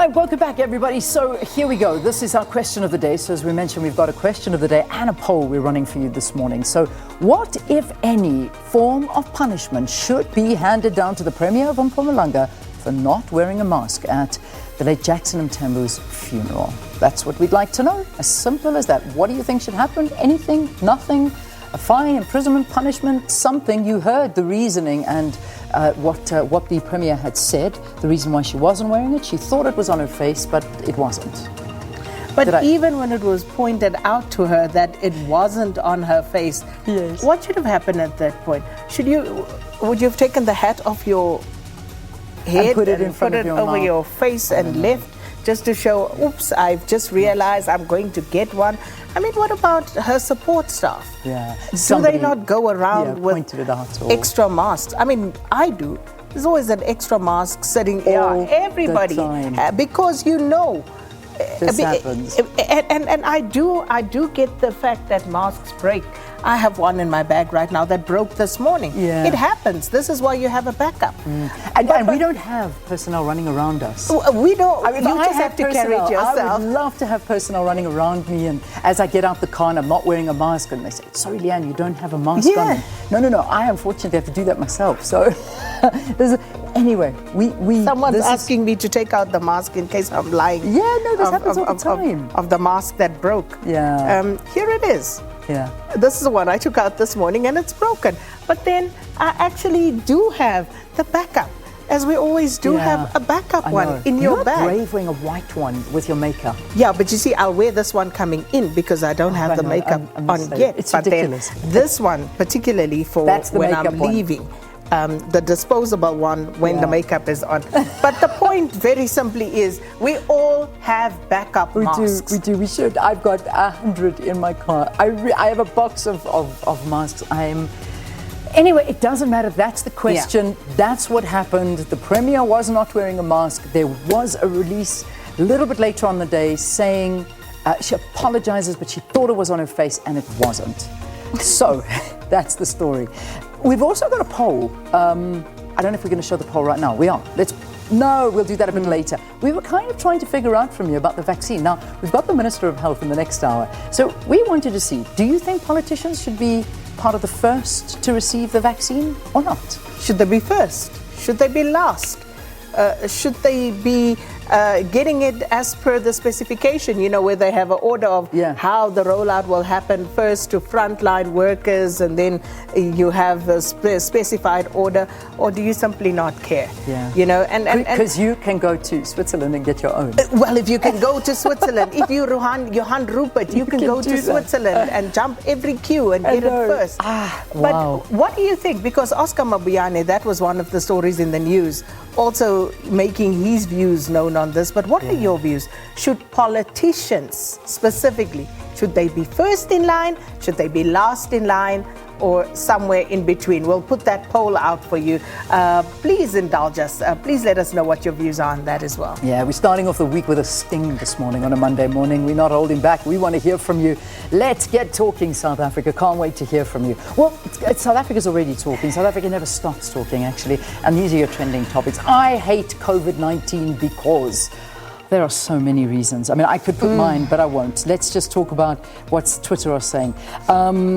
Hi, welcome back, everybody. So here we go. This is our question of the day. So as we mentioned, we've got a question of the day and a poll we're running for you this morning. So what, if any, form of punishment should be handed down to the Premier of Mpumalanga for not wearing a mask at the late Jackson Mthembu's funeral? That's what we'd like to know. As simple as that. What do you think should happen? Anything? Nothing? A fine, imprisonment, punishment, something? You heard the reasoning and what the Premier had said, the reason why she wasn't wearing it. She thought it was on her face, but it wasn't. But even when it was pointed out to her that it wasn't on her face, yes, what should have happened at that point? Would you have taken the hat off your head and put it in front of your over mouth? Your face and left, just to show, oops, I've just realized I'm going to get one? I mean, what about her support staff? Yeah. Do they not go around with extra masks? I mean, I do. There's always an extra mask sitting here. Everybody, because you know, this happens. And I do get the fact that masks break. I have one in my bag right now that broke this morning. Yeah. It happens. This is why you have a backup. And we don't have personnel running around us. We don't. I mean, you just have to carry it yourself. I would love to have personnel running around me, and as I get out the car and I'm not wearing a mask, and they say, "Sorry, Leanne, you don't have a mask on." No. I unfortunately have to do that myself. So, anyway, Someone's asking me to take out the mask in case I'm lying. Yeah, no, this happens all the time. Of the mask that broke. Yeah. Here it is. Yeah. This is the one I took out this morning and it's broken. But then I actually do have the backup. As we always do have a backup one in your bag. You're brave wearing a white one with your makeup. Yeah, but you see, I'll wear this one coming in because I don't have the makeup on yet. It's but ridiculous. Then this one, particularly for when I'm leaving. The disposable one when the makeup is on. But the point very simply is we all have backup masks. We do. We should. I've got 100 in my car. I have a box of masks. Anyway, it doesn't matter. That's the question. Yeah. That's what happened. The Premier was not wearing a mask. There was a release a little bit later on the day saying she apologizes, but she thought it was on her face and it wasn't. So that's the story. We've also got a poll. I don't know if we're going to show the poll right now. We are. We'll do that a bit later. We were kind of trying to figure out from you about the vaccine. Now, we've got the Minister of Health in the next hour. So we wanted to see, do you think politicians should be part of the first to receive the vaccine or not? Should they be first? Should they be last? Should they be getting it as per the specification, where they have an order of how the rollout will happen first to frontline workers and then you have a specified order, or do you simply not care? Because you can go to Switzerland and get your own. Well, if you can go to Switzerland, if you're Johan Rupert, you can go to Switzerland and jump every queue and get it first. But what do you think? Because Oscar Mabuyane, that was one of the stories in the news, also making his views known on this. But what are your views? Should politicians specifically, should they be first in line? Should they be last in line? Or somewhere in between? We'll put that poll out for you. Please indulge us. Please let us know what your views are on that as well. Yeah, we're starting off the week with a sting this morning on a Monday morning. We're not holding back. We want to hear from you. Let's get talking, South Africa. Can't wait to hear from you. Well, South Africa's already talking. South Africa never stops talking, actually. And these are your trending topics. I hate COVID-19 because there are so many reasons. I mean, I could put mine, but I won't. Let's just talk about what Twitter are saying.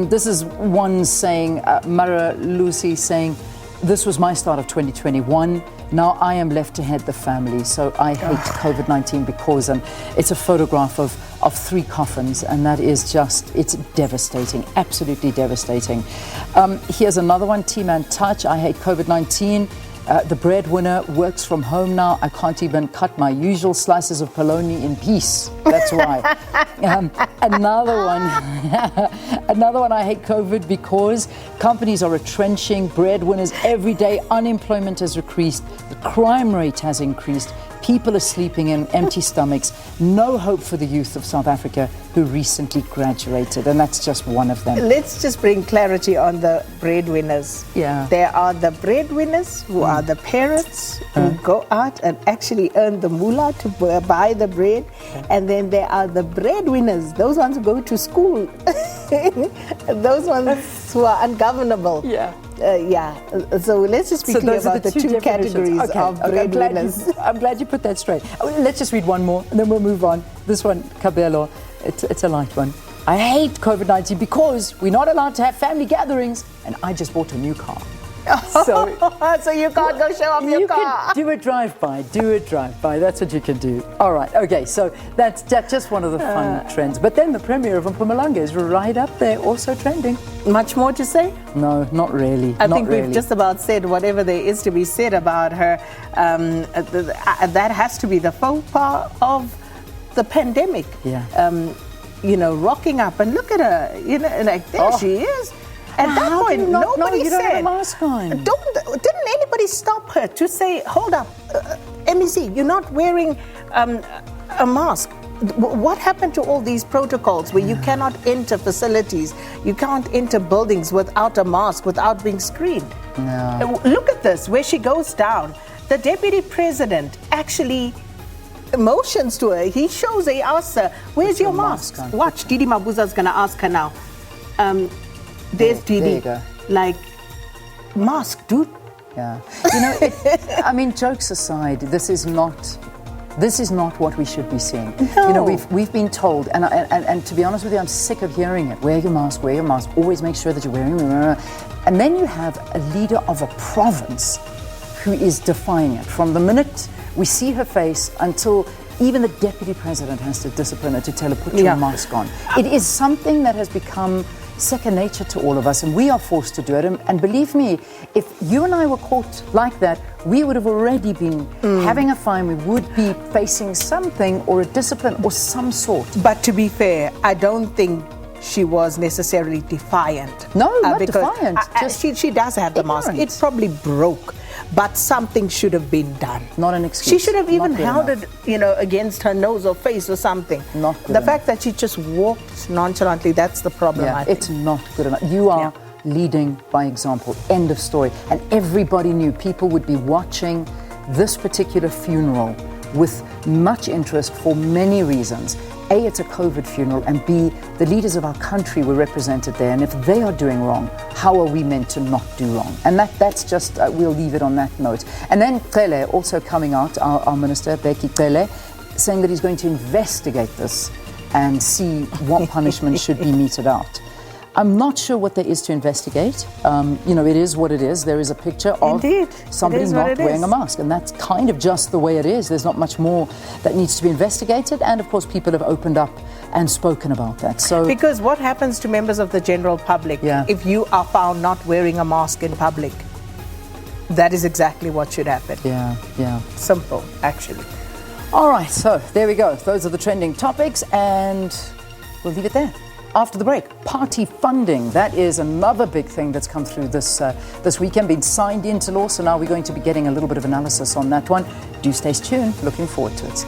This is one saying, Mara Lucy saying, this was my start of 2021. Now I am left to head the family. So I hate COVID-19 because it's a photograph of 3 coffins, and that is just, it's devastating, absolutely devastating. Here's another one, T-Man Touch. I hate COVID-19. The breadwinner works from home now. I can't even cut my usual slices of polony in peace. That's why. Another one, I hate COVID because companies are retrenching breadwinners every day. Unemployment has increased. The crime rate has increased. People are sleeping in empty stomachs. No hope for the youth of South Africa who who recently graduated, and that's just one of them. Let's just bring clarity on the breadwinners. Yeah. There are the breadwinners who are the parents who go out and actually earn the moolah to buy the bread. And then there are the breadwinners, those ones who go to school. Those ones who are ungovernable. Yeah. So let's just be clear those are about the two definitions. categories of breadwinners. I'm glad you put that straight. Let's just read one more and then we'll move on. This one, Cabello, it's a light one. I hate COVID-19 because we're not allowed to have family gatherings and I just bought a new car. So you can't go show off your car. Can do a drive-by, that's what you can do. All right, okay, so that's just one of the fun trends. But then the Premier of Mpumalanga is right up there, also trending. Much more to say? No, not really. I think we've just about said whatever there is to be said about her. That has to be the faux pas of the pandemic. Yeah. Rocking up and look at her, like there she is. At that point, nobody you don't said, have a mask on. Didn't anybody stop her to say, hold up, MEC, you're not wearing a mask. What happened to all these protocols where you cannot enter facilities, you can't enter buildings without a mask, without being screened? No. Look at this, where she goes down. The deputy president actually motions to her. He asks her, where's your mask? Watch, Didi Mabuza's going to ask her now. There's Didi. There you go. Like, mask, dude. Yeah. Jokes aside, this is not what we should be seeing. No. We've been told, and to be honest with you, I'm sick of hearing it. Wear your mask, always make sure that you're wearing it. And then you have a leader of a province who is defying it. From the minute we see her face until even the deputy president has to discipline her to tell her, put your mask on. It is something that has become second nature to all of us, and we are forced to do it. And believe me, if you and I were caught like that, we would have already been having a fine. We would be facing something or a discipline or some sort. But to be fair, I don't think she was necessarily defiant. No, not defiant. She does have the mask. It probably broke, but something should have been done. Not an excuse. She should have even held it, against her nose or face or something. Not good The enough. fact that she just walked nonchalantly, that's the problem, I think. It's not good enough. You are leading by example. End of story. And everybody knew people would be watching this particular funeral with much interest for many reasons. A, it's a COVID funeral, and B, the leaders of our country were represented there, and if they are doing wrong, how are we meant to not do wrong? And that's just, we'll leave it on that note. And then Cele also coming out, our minister, Beki Cele, saying that he's going to investigate this and see what punishment should be meted out. I'm not sure what there is to investigate. It is what it is. There is a picture of somebody not wearing a mask, and that's kind of just the way it is. There's not much more that needs to be investigated, and of course people have opened up and spoken about that. So, because what happens to members of the general public if you are found not wearing a mask in public? That is exactly what should happen. Yeah. Simple, actually. All right, so there we go. Those are the trending topics, and we'll leave it there. After the break, party funding. That is another big thing that's come through this weekend, been signed into law. So now we're going to be getting a little bit of analysis on that one. Do stay tuned. Looking forward to it.